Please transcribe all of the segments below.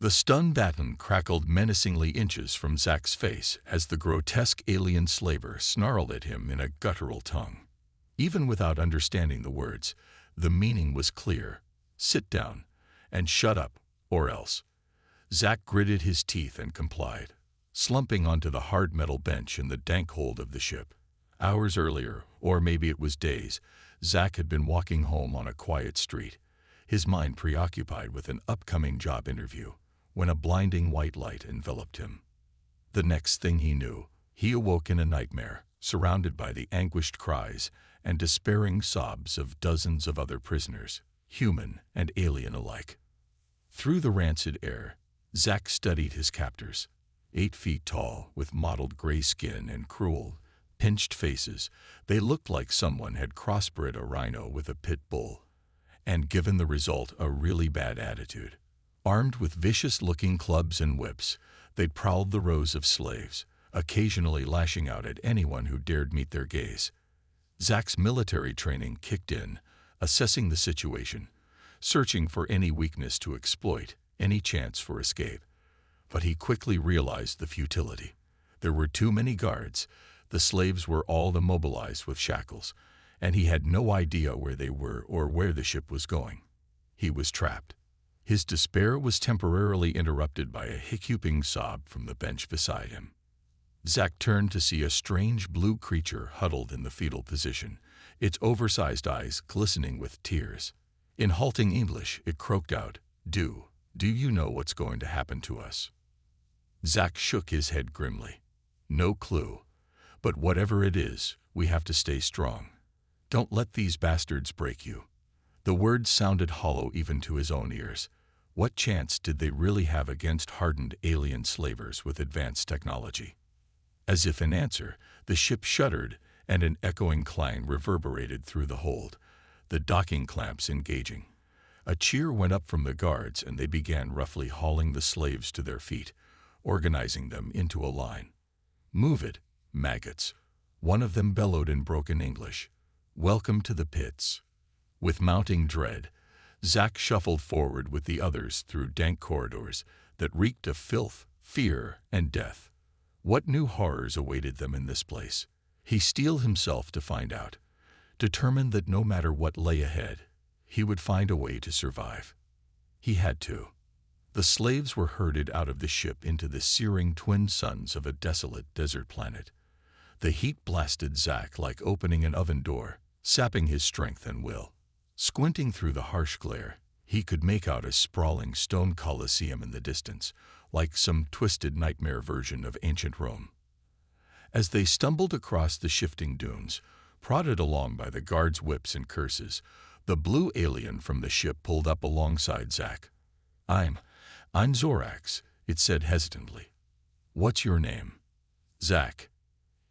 The stun baton crackled menacingly inches from Zack's face as the grotesque alien slaver snarled at him in a guttural tongue. Even without understanding the words, the meaning was clear. Sit down and shut up, or else. Zack gritted his teeth and complied, slumping onto the hard metal bench in the dank hold of the ship. Hours earlier, or maybe it was days, Zack had been walking home on a quiet street, his mind preoccupied with an upcoming job interview, when a blinding white light enveloped him. The next thing he knew, he awoke in a nightmare, surrounded by the anguished cries and despairing sobs of dozens of other prisoners, human and alien alike. Through the rancid air, Zack studied his captors. 8 feet tall, with mottled gray skin and cruel, pinched faces, they looked like someone had crossbred a rhino with a pit bull, and given the result a really bad attitude. Armed with vicious-looking clubs and whips, they'd prowled the rows of slaves, occasionally lashing out at anyone who dared meet their gaze. Zack's military training kicked in, assessing the situation, searching for any weakness to exploit, any chance for escape. But he quickly realized the futility. There were too many guards, the slaves were all immobilized with shackles, and he had no idea where they were or where the ship was going. He was trapped. His despair was temporarily interrupted by a hiccuping sob from the bench beside him. Zack turned to see a strange blue creature huddled in the fetal position, its oversized eyes glistening with tears. In halting English, it croaked out, Do you know what's going to happen to us?" Zack shook his head grimly. "No clue. But whatever it is, we have to stay strong. Don't let these bastards break you." The words sounded hollow even to his own ears. What chance did they really have against hardened alien slavers with advanced technology? As if in answer, the ship shuddered, and an echoing clang reverberated through the hold, the docking clamps engaging. A cheer went up from the guards, and they began roughly hauling the slaves to their feet, organizing them into a line. "Move it, maggots," one of them bellowed in broken English. "Welcome to the pits." With mounting dread, Zack shuffled forward with the others through dank corridors that reeked of filth, fear, and death. What new horrors awaited them in this place? He steeled himself to find out, determined that no matter what lay ahead, he would find a way to survive. He had to. The slaves were herded out of the ship into the searing twin suns of a desolate desert planet. The heat blasted Zack like opening an oven door, sapping his strength and will. Squinting through the harsh glare, he could make out a sprawling stone coliseum in the distance, like some twisted nightmare version of ancient Rome. As they stumbled across the shifting dunes, prodded along by the guards' whips and curses, the blue alien from the ship pulled up alongside Zack. I'm Zorax," it said hesitantly. "What's your name?" "Zack."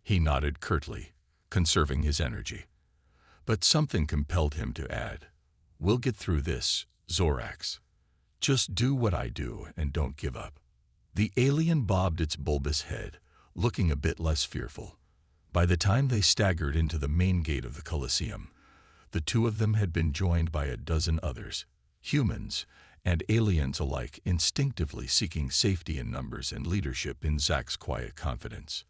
He nodded curtly, conserving his energy. But something compelled him to add, "We'll get through this, Zorax. Just do what I do and don't give up." The alien bobbed its bulbous head, looking a bit less fearful. By the time they staggered into the main gate of the Colosseum, the two of them had been joined by a dozen others, humans and aliens alike, instinctively seeking safety in numbers and leadership in Zack's quiet confidence.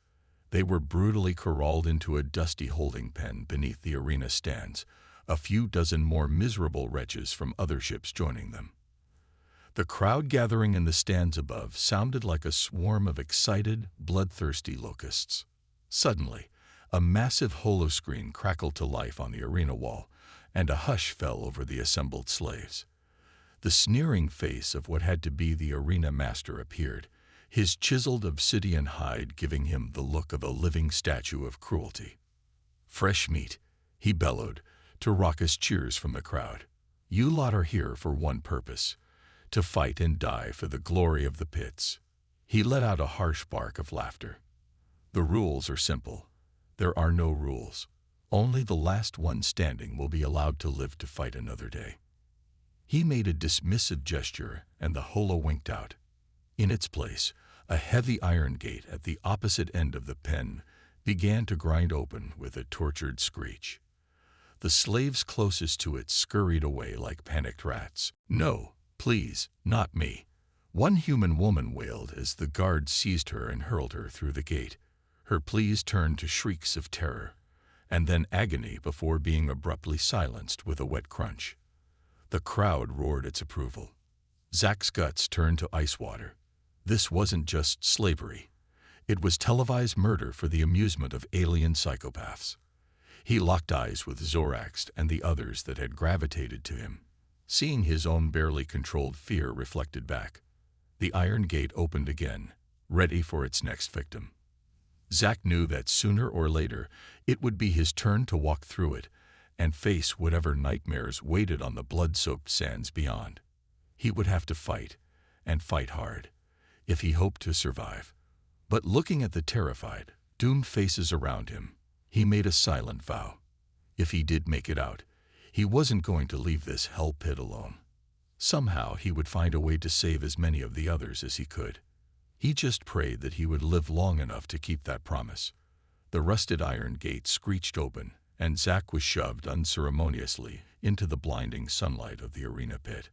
They were brutally corralled into a dusty holding pen beneath the arena stands, a few dozen more miserable wretches from other ships joining them. The crowd gathering in the stands above sounded like a swarm of excited, bloodthirsty locusts. Suddenly, a massive holoscreen crackled to life on the arena wall, and a hush fell over the assembled slaves. The sneering face of what had to be the arena master appeared, his chiseled obsidian hide giving him the look of a living statue of cruelty. "Fresh meat," he bellowed, to raucous cheers from the crowd. "You lot are here for one purpose, to fight and die for the glory of the pits." He let out a harsh bark of laughter. "The rules are simple. There are no rules. Only the last one standing will be allowed to live to fight another day." He made a dismissive gesture, and the holo winked out. In its place, a heavy iron gate at the opposite end of the pen began to grind open with a tortured screech. The slaves closest to it scurried away like panicked rats. "No, please, not me. One human woman wailed as the guards seized her and hurled her through the gate. Her pleas turned to shrieks of terror, and then agony before being abruptly silenced with a wet crunch. The crowd roared its approval. Zack's guts turned to ice water. This wasn't just slavery. It was televised murder for the amusement of alien psychopaths. He locked eyes with Zorax and the others that had gravitated to him, seeing his own barely controlled fear reflected back. The iron gate opened again, ready for its next victim. Zack knew that sooner or later it would be his turn to walk through it and face whatever nightmares waited on the blood-soaked sands beyond. He would have to fight, and fight hard, if he hoped to survive. But looking at the terrified, doomed faces around him, he made a silent vow. If he did make it out, he wasn't going to leave this hell pit alone. Somehow he would find a way to save as many of the others as he could. He just prayed that he would live long enough to keep that promise. The rusted iron gate screeched open, and Zack was shoved unceremoniously into the blinding sunlight of the arena pit.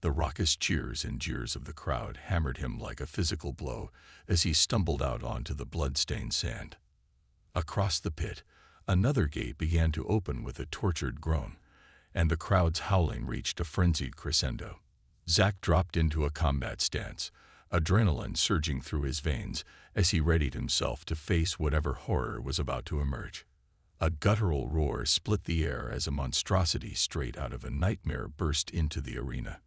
The raucous cheers and jeers of the crowd hammered him like a physical blow as he stumbled out onto the blood-stained sand. Across the pit, another gate began to open with a tortured groan, and the crowd's howling reached a frenzied crescendo. Zack dropped into a combat stance, adrenaline surging through his veins as he readied himself to face whatever horror was about to emerge. A guttural roar split the air as a monstrosity straight out of a nightmare burst into the arena.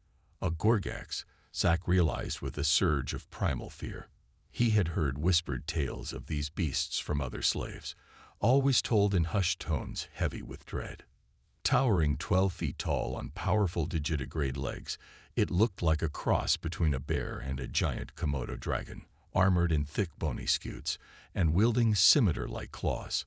A Gorgax, Zack realized with a surge of primal fear. He had heard whispered tales of these beasts from other slaves, always told in hushed tones heavy with dread. Towering 12 feet tall on powerful digitigrade legs, it looked like a cross between a bear and a giant Komodo dragon, armored in thick bony scutes and wielding scimitar-like claws.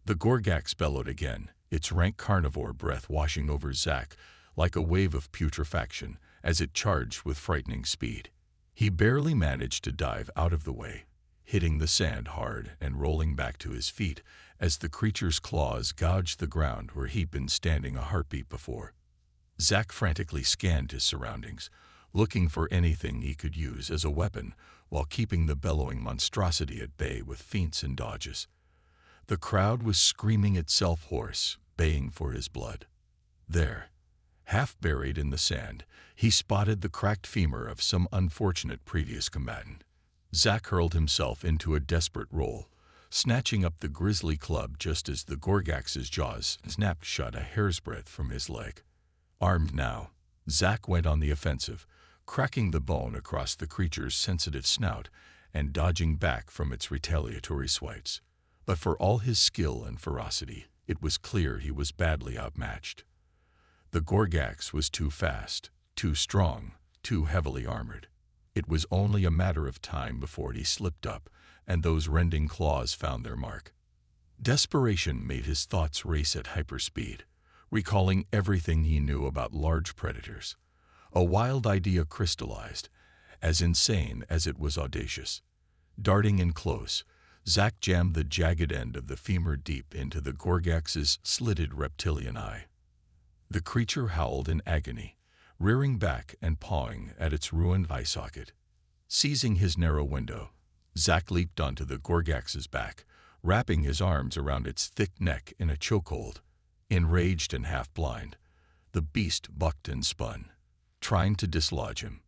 The Gorgax bellowed again, its rank carnivore breath washing over Zack like a wave of putrefaction as it charged with frightening speed. He barely managed to dive out of the way, hitting the sand hard and rolling back to his feet as the creature's claws gouged the ground where he'd been standing a heartbeat before. Zack frantically scanned his surroundings, looking for anything he could use as a weapon while keeping the bellowing monstrosity at bay with feints and dodges. The crowd was screaming itself hoarse, baying for his blood. There, half buried in the sand, he spotted the cracked femur of some unfortunate previous combatant. Zack hurled himself into a desperate roll, snatching up the grisly club just as the Gorgax's jaws snapped shut a hair's breadth from his leg. Armed now, Zack went on the offensive, cracking the bone across the creature's sensitive snout and dodging back from its retaliatory swipes. But for all his skill and ferocity, it was clear he was badly outmatched. The Gorgax was too fast, too strong, too heavily armored. It was only a matter of time before he slipped up and those rending claws found their mark. Desperation made his thoughts race at hyperspeed, recalling everything he knew about large predators. A wild idea crystallized, as insane as it was audacious. Darting in close, Zack jammed the jagged end of the femur deep into the Gorgax's slitted reptilian eye. The creature howled in agony, rearing back and pawing at its ruined eye socket. Seizing his narrow window, Zack leaped onto the Gorgax's back, wrapping his arms around its thick neck in a chokehold. Enraged and half-blind, the beast bucked and spun, trying to dislodge him.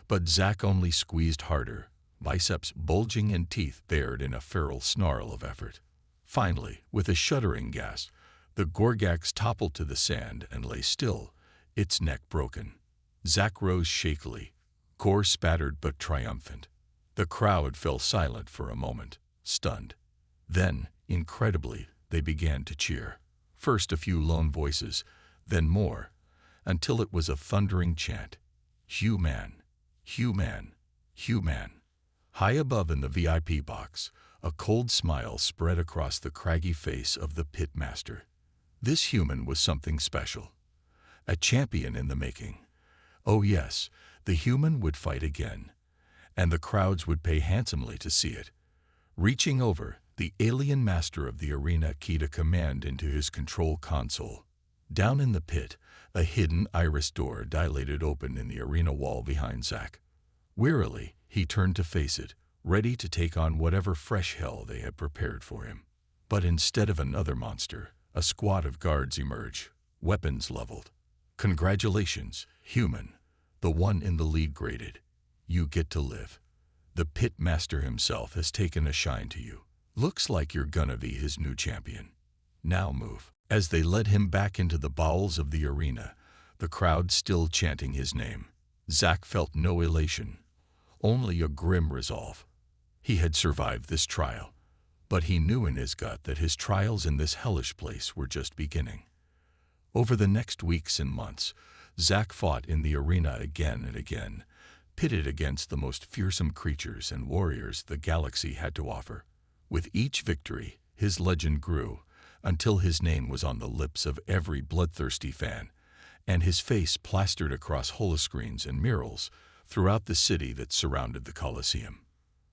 But Zack only squeezed harder, biceps bulging and teeth bared in a feral snarl of effort. Finally, with a shuddering gasp, the Gorgax toppled to the sand and lay still, its neck broken. Zack rose shakily, gore spattered but triumphant. The crowd fell silent for a moment, stunned. Then, incredibly, they began to cheer. First a few lone voices, then more, until it was a thundering chant. Human, human, human. High above in the VIP box, a cold smile spread across the craggy face of the pitmaster. This human was something special. A champion in the making. Oh yes, the human would fight again, and the crowds would pay handsomely to see it. Reaching over, the alien master of the arena keyed a command into his control console. Down in the pit, a hidden iris door dilated open in the arena wall behind Zack. Wearily, he turned to face it, ready to take on whatever fresh hell they had prepared for him. But instead of another monster, a squad of guards emerged, weapons leveled. "Congratulations, human," the one in the lead grated. "You get to live. The pit master himself has taken a shine to you. Looks like you're gonna be his new champion. Now move." As they led him back into the bowels of the arena, the crowd still chanting his name, Zack felt no elation, only a grim resolve. He had survived this trial, but he knew in his gut that his trials in this hellish place were just beginning. Over the next weeks and months, Zack fought in the arena again and again, pitted against the most fearsome creatures and warriors the galaxy had to offer. With each victory, his legend grew, until his name was on the lips of every bloodthirsty fan, and his face plastered across holoscreens and murals throughout the city that surrounded the Colosseum.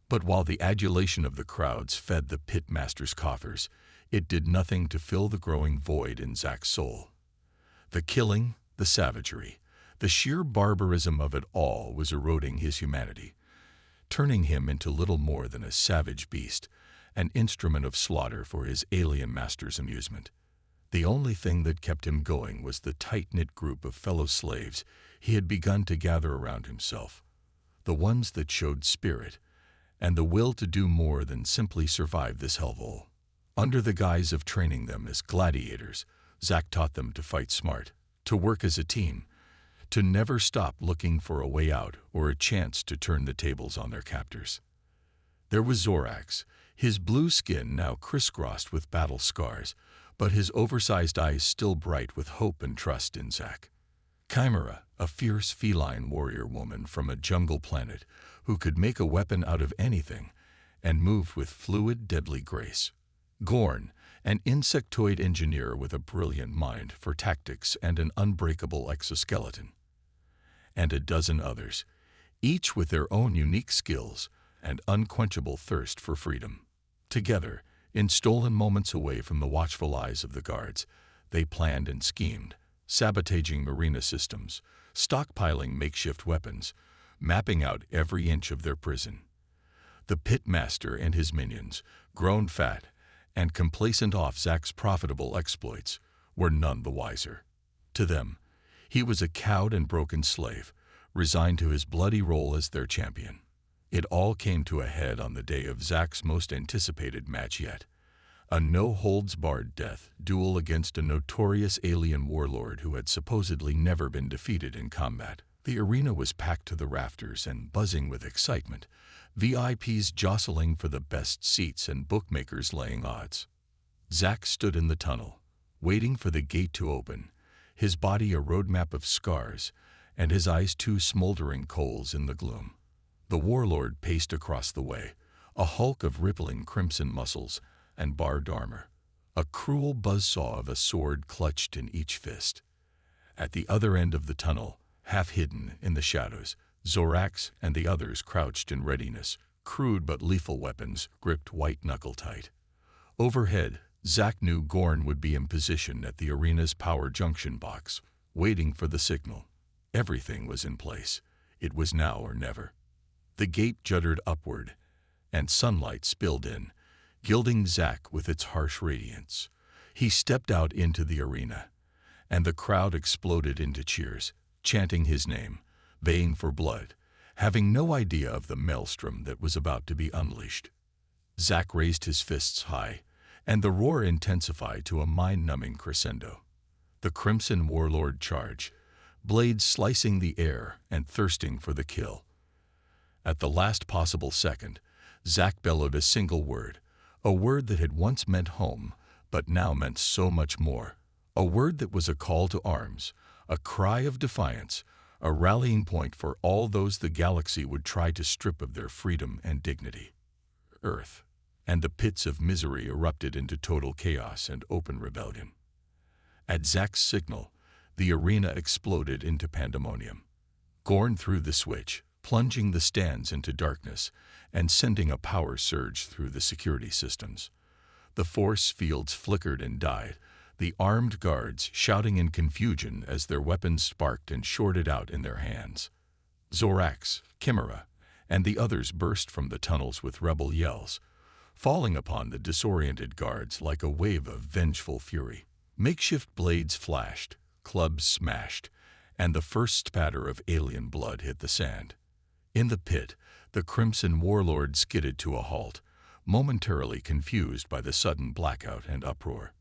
But while the adulation of the crowds fed the pitmaster's coffers, it did nothing to fill the growing void in Zack's soul. The killing, the savagery, the sheer barbarism of it all was eroding his humanity, turning him into little more than a savage beast, an instrument of slaughter for his alien master's amusement. The only thing that kept him going was the tight-knit group of fellow slaves he had begun to gather around himself, the ones that showed spirit and the will to do more than simply survive this hellhole. Under the guise of training them as gladiators, Zack taught them to fight smart, to work as a team, to never stop looking for a way out or a chance to turn the tables on their captors. There was Zorax, his blue skin now crisscrossed with battle scars, but his oversized eyes still bright with hope and trust in Zack. Chimera, a fierce feline warrior woman from a jungle planet who could make a weapon out of anything and moved with fluid, deadly grace. Gorn, an insectoid engineer with a brilliant mind for tactics and an unbreakable exoskeleton. And a dozen others, each with their own unique skills and unquenchable thirst for freedom. Together, in stolen moments away from the watchful eyes of the guards, they planned and schemed, sabotaging marina systems, stockpiling makeshift weapons, mapping out every inch of their prison. The pitmaster and his minions, grown fat and complacent off Zack's profitable exploits, were none the wiser. To them, he was a cowed and broken slave, resigned to his bloody role as their champion. It all came to a head on the day of Zack's most anticipated match yet, a no-holds-barred death duel against a notorious alien warlord who had supposedly never been defeated in combat. The arena was packed to the rafters and buzzing with excitement, VIPs jostling for the best seats and bookmakers laying odds. Zack stood in the tunnel, waiting for the gate to open, his body a roadmap of scars, and his eyes two smoldering coals in the gloom. The warlord paced across the way, a hulk of rippling crimson muscles and barbed armor, a cruel buzzsaw of a sword clutched in each fist. At the other end of the tunnel, half hidden in the shadows, Zorax and the others crouched in readiness, crude but lethal weapons gripped white-knuckle tight. Overhead, Zack knew Gorn would be in position at the arena's power junction box, waiting for the signal. Everything was in place. It was now or never. The gate juddered upward, and sunlight spilled in, gilding Zack with its harsh radiance. He stepped out into the arena, and the crowd exploded into cheers, chanting his name, baying for blood, having no idea of the maelstrom that was about to be unleashed. Zack raised his fists high, and the roar intensified to a mind-numbing crescendo. The Crimson Warlord charged, blades slicing the air and thirsting for the kill. At the last possible second, Zack bellowed a single word, a word that had once meant home, but now meant so much more. A word that was a call to arms, a cry of defiance, a rallying point for all those the galaxy would try to strip of their freedom and dignity. Earth. And the pits of misery erupted into total chaos and open rebellion. At Zack's signal, the arena exploded into pandemonium. Gorn threw the switch, plunging the stands into darkness and sending a power surge through the security systems. The force fields flickered and died, the armed guards shouting in confusion as their weapons sparked and shorted out in their hands. Zorax, Chimera, and the others burst from the tunnels with rebel yells, falling upon the disoriented guards like a wave of vengeful fury. Makeshift blades flashed, clubs smashed, and the first spatter of alien blood hit the sand. In the pit, the Crimson Warlord skidded to a halt, momentarily confused by the sudden blackout and uproar.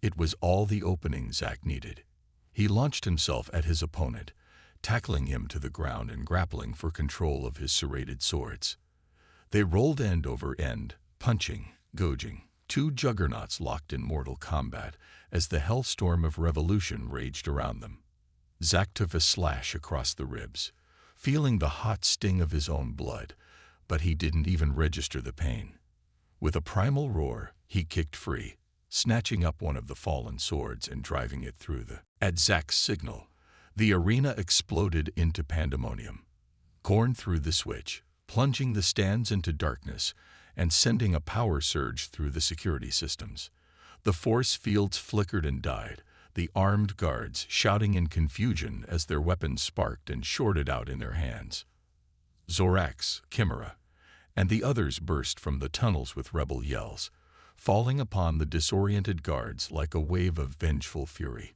It was all the opening Zack needed. He launched himself at his opponent, tackling him to the ground and grappling for control of his serrated swords. They rolled end over end, punching, gouging, two juggernauts locked in mortal combat as the hellstorm of revolution raged around them. Zack took a slash across the ribs, feeling the hot sting of his own blood, but he didn't even register the pain. With a primal roar, he kicked free, snatching up one of the fallen swords and driving it through the... At Zack's signal, the arena exploded into pandemonium. Gorn threw the switch, plunging the stands into darkness and sending a power surge through the security systems. The force fields flickered and died, the armed guards shouting in confusion as their weapons sparked and shorted out in their hands. Zorax, Chimera, and the others burst from the tunnels with rebel yells, falling upon the disoriented guards like a wave of vengeful fury.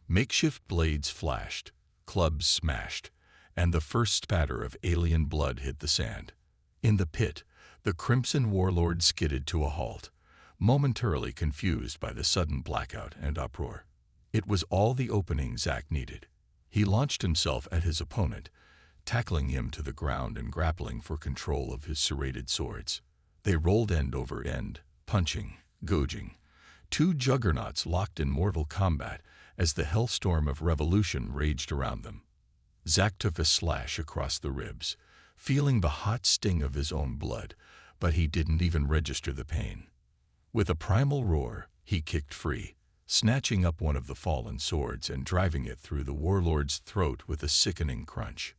Makeshift blades flashed, clubs smashed, and the first spatter of alien blood hit the sand. In the pit, the Crimson Warlord skidded to a halt, momentarily confused by the sudden blackout and uproar. It was all the opening Zack needed. He launched himself at his opponent, tackling him to the ground and grappling for control of his serrated swords. They rolled end over end, punching, gouging, two juggernauts locked in mortal combat as the hellstorm of revolution raged around them. Zack took a slash across the ribs, feeling the hot sting of his own blood, but he didn't even register the pain. With a primal roar, he kicked free, snatching up one of the fallen swords and driving it through the warlord's throat with a sickening crunch.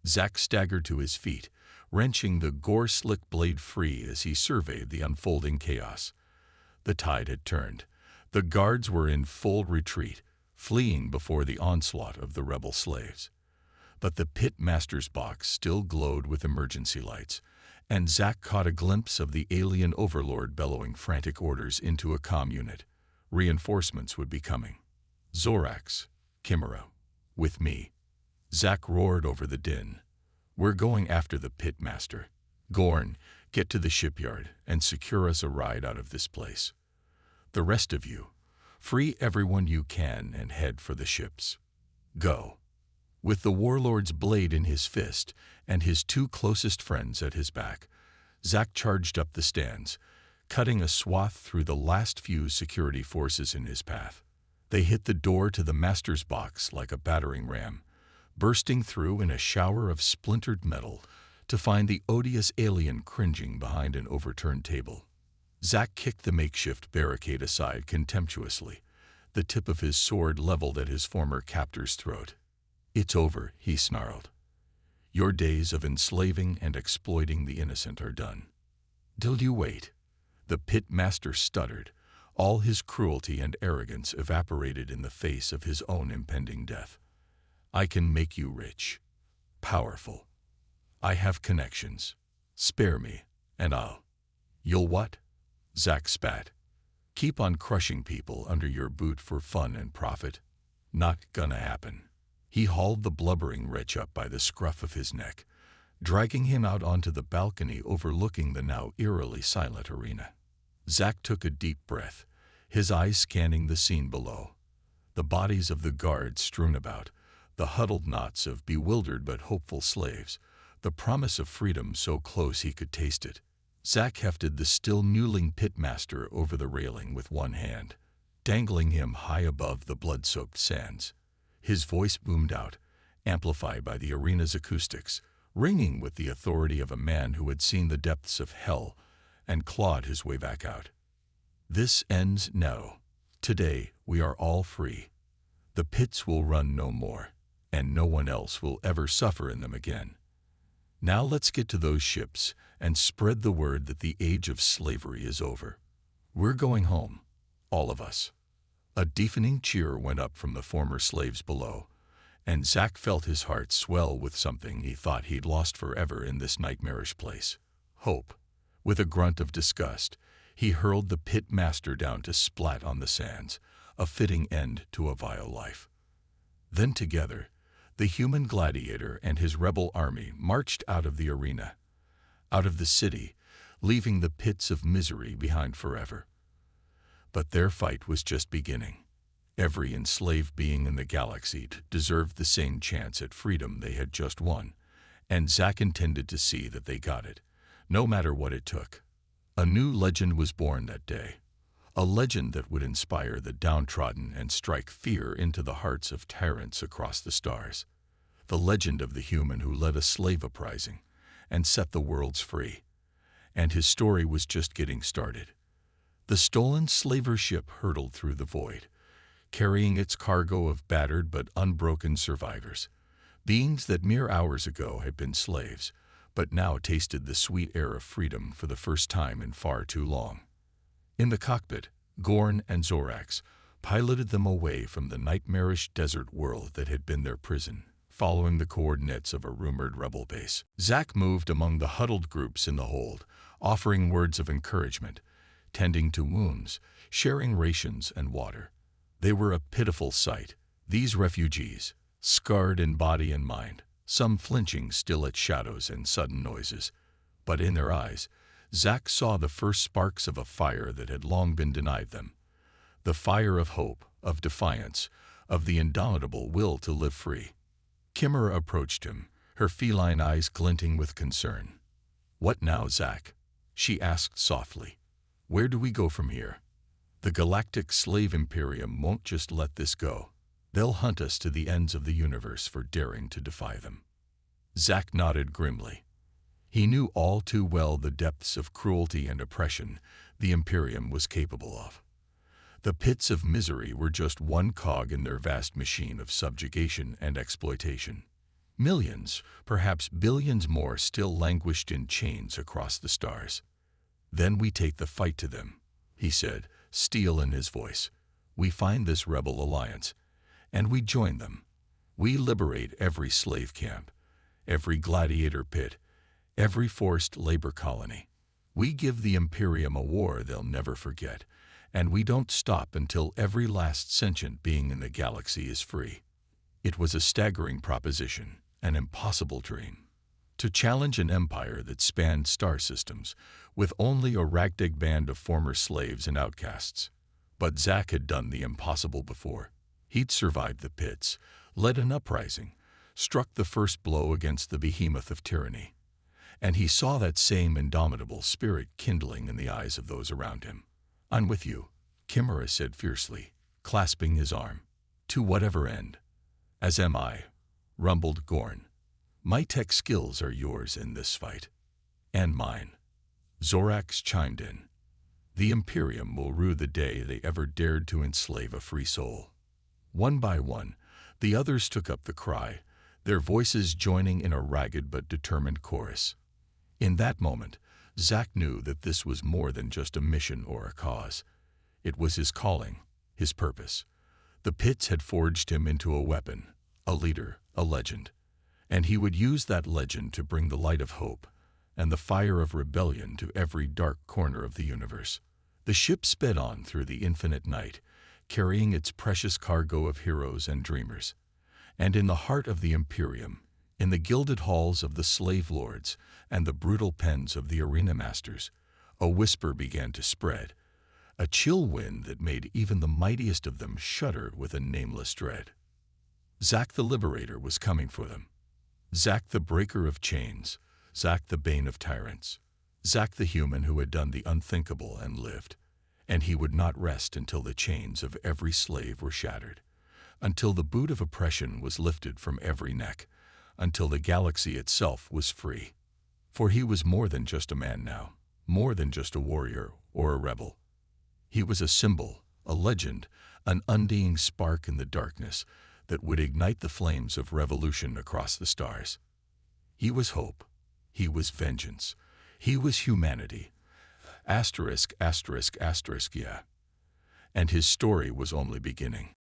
Zack staggered to his feet, wrenching the gore-slick blade free as he surveyed the unfolding chaos. The tide had turned. The guards were in full retreat, fleeing before the onslaught of the rebel slaves. But the pit master's box still glowed with emergency lights, and Zack caught a glimpse of the alien overlord bellowing frantic orders into a comm unit. Reinforcements would be coming. Zorax, Chimera, with me. Zack roared over the din. We're going after the pit master. Gorn, get to the shipyard and secure us a ride out of this place. The rest of you, free everyone you can and head for the ships. Go. With the warlord's blade in his fist and his two closest friends at his back, Zack charged up the stands, cutting a swath through the last few security forces in his path. They hit the door to the master's box like a battering ram, bursting through in a shower of splintered metal to find the odious alien cringing behind an overturned table. Zack kicked the makeshift barricade aside contemptuously, the tip of his sword leveled at his former captor's throat. It's over, he snarled. Your days of enslaving and exploiting the innocent are done. Till you wait. The pit master stuttered, all his cruelty and arrogance evaporated in the face of his own impending death. I can make you rich, powerful. I have connections. Spare me, and I'll... You'll what? Zack spat. Keep on crushing people under your boot for fun and profit? Not gonna happen. He hauled the blubbering wretch up by the scruff of his neck, dragging him out onto the balcony overlooking the now eerily silent arena. Zack took a deep breath, his eyes scanning the scene below. The bodies of the guards strewn about, the huddled knots of bewildered but hopeful slaves, the promise of freedom so close he could taste it. Zack hefted the still mewling pitmaster over the railing with one hand, dangling him high above the blood-soaked sands. His voice boomed out, amplified by the arena's acoustics, ringing with the authority of a man who had seen the depths of hell and clawed his way back out. This ends now. Today we are all free. The pits will run no more, and no one else will ever suffer in them again. Now let's get to those ships and spread the word that the age of slavery is over. We're going home, all of us. A deafening cheer went up from the former slaves below, and Zack felt his heart swell with something he thought he'd lost forever in this nightmarish place: hope. With a grunt of disgust, he hurled the pit master down to splat on the sands, a fitting end to a vile life. Then together, the human gladiator and his rebel army marched out of the arena, out of the city, leaving the pits of misery behind forever. But their fight was just beginning. Every enslaved being in the galaxy deserved the same chance at freedom they had just won, and Zack intended to see that they got it, no matter what it took. A new legend was born that day, a legend that would inspire the downtrodden and strike fear into the hearts of tyrants across the stars. The legend of the human who led a slave uprising and set the worlds free. And his story was just getting started. The stolen slaver ship hurtled through the void, carrying its cargo of battered but unbroken survivors, beings that mere hours ago had been slaves, but now tasted the sweet air of freedom for the first time in far too long. In the cockpit, Gorn and Zorax piloted them away from the nightmarish desert world that had been their prison, following the coordinates of a rumored rebel base. Zack moved among the huddled groups in the hold, offering words of encouragement, tending to wounds, sharing rations and water. They were a pitiful sight, these refugees, scarred in body and mind, some flinching still at shadows and sudden noises. But in their eyes, Zack saw the first sparks of a fire that had long been denied them. The fire of hope, of defiance, of the indomitable will to live free. Chimera approached him, her feline eyes glinting with concern. "What now, Zack?" she asked softly. "Where do we go from here? The Galactic Slave Imperium won't just let this go. They'll hunt us to the ends of the universe for daring to defy them." Zack nodded grimly. He knew all too well the depths of cruelty and oppression the Imperium was capable of. The pits of misery were just one cog in their vast machine of subjugation and exploitation. Millions, perhaps billions more still languished in chains across the stars. "Then we take the fight to them," he said, steel in his voice. "We find this rebel alliance, and we join them. We liberate every slave camp, every gladiator pit, every forced labor colony. We give the Imperium a war they'll never forget, and we don't stop until every last sentient being in the galaxy is free." It was a staggering proposition, an impossible dream. To challenge an empire that spanned star systems, with only a ragtag band of former slaves and outcasts. But Zack had done the impossible before. He'd survived the pits, led an uprising, struck the first blow against the behemoth of tyranny. And he saw that same indomitable spirit kindling in the eyes of those around him. "I'm with you," Chimera said fiercely, clasping his arm. "To whatever end." "As am I," rumbled Gorn. "My tech skills are yours in this fight." "And mine," Zorax chimed in. "The Imperium will rue the day they ever dared to enslave a free soul." One by one, the others took up the cry, their voices joining in a ragged but determined chorus. In that moment, Zack knew that this was more than just a mission or a cause. It was his calling, his purpose. The pits had forged him into a weapon, a leader, a legend. And he would use that legend to bring the light of hope and the fire of rebellion to every dark corner of the universe. The ship sped on through the infinite night, carrying its precious cargo of heroes and dreamers. And in the heart of the Imperium, in the gilded halls of the slave lords and the brutal pens of the arena masters, a whisper began to spread, a chill wind that made even the mightiest of them shudder with a nameless dread. Zack the Liberator was coming for them. Zack the breaker of chains, Zack the bane of tyrants, Zack the human who had done the unthinkable and lived. And he would not rest until the chains of every slave were shattered, until the boot of oppression was lifted from every neck, until the galaxy itself was free. For he was more than just a man now, more than just a warrior or a rebel. He was a symbol, a legend, an undying spark in the darkness that would ignite the flames of revolution across the stars. He was hope. He was vengeance. He was humanity. Asterisk, asterisk, asterisk, yeah. And his story was only beginning.